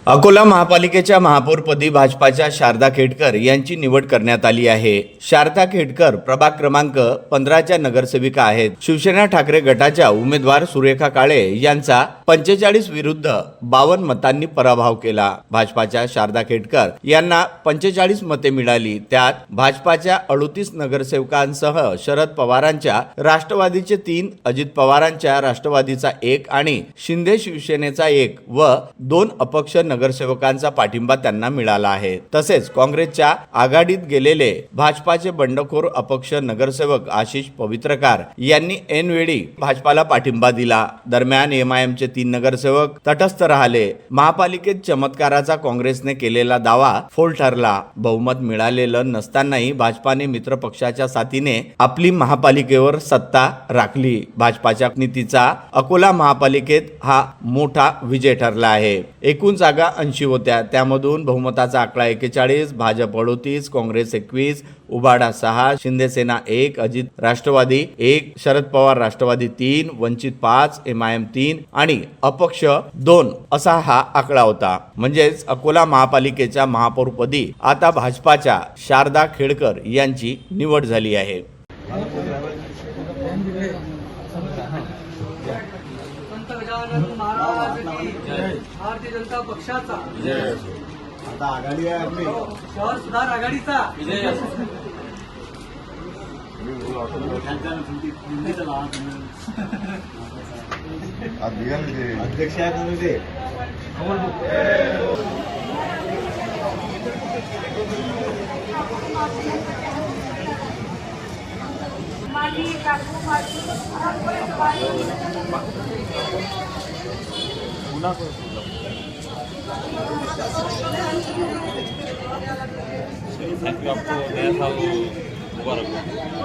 अकोला महापालिकेच्या महापौरपदी भाजपाच्या शारदा खेडकर यांची निवड करण्यात आली आहे। शारदा खेडकर प्रभाग क्रमांक 15च्या नगरसेविका आहेत। शिवसेना ठाकरे गटाच्या उमेदवार सुरेखा काळे यांचा 45 विरुद्ध 52 मतांनी पराभव केला। भाजपाच्या शारदा खेडकर यांना 45 मते मिळाली। त्यात भाजपाच्या 38 नगरसेवकांसह शरद पवारांच्या राष्ट्रवादीचे 3, अजित पवारांच्या राष्ट्रवादीचा 1 आणि शिंदे शिवसेनेचा 1 व 2 अपक्ष नगरसेवकांचा पाठिंबा त्यांना मिळाला आहे। तसेच काँग्रेसच्या आघाडीत गेलेले भाजपाचे बंडखोर अपक्ष नगरसेवक आशिष पवित्रकार यांनी ऐनवेळी भाजपाला पाठिंबा दिला। दरम्यान एमआयएमचे 3 नगरसेवक तटस्थ राहिले। महापालिकेत चमत्काराचा काँग्रेसने केलेला दावा फोल ठरला। बहुमत मिळालेलं नसतानाही भाजपाने मित्र पक्षाच्या साथीने आपली महापालिकेवर सत्ता राखली। भाजपाच्या नीतीचा अकोला महापालिकेत हा मोठा विजय ठरला आहे। एकूण जागा 80 होत्या, त्यामधून बहुमताचा आकडा 41, भाजप 38, काँग्रेस 21, उबाडा 6, शिंदेसेना 1, अजित राष्ट्रवादी 1, शरद पवार राष्ट्रवादी 3, वंचित 5, एमआयएम 3 आणि अपक्ष 2 असा हा आकडा होता। म्हणजेच अकोला महापालिकेच्या महापौरपदी आता भाजपाच्या शारदा खेडकर यांची निवड झाली आहे। भारतीय जनता पक्षाचा आता आघाडी आहे आपली शहर सुधार आघाडीचा अध्यक्ष आहे तुम्ही ते आपको नया साल मुबारक हो।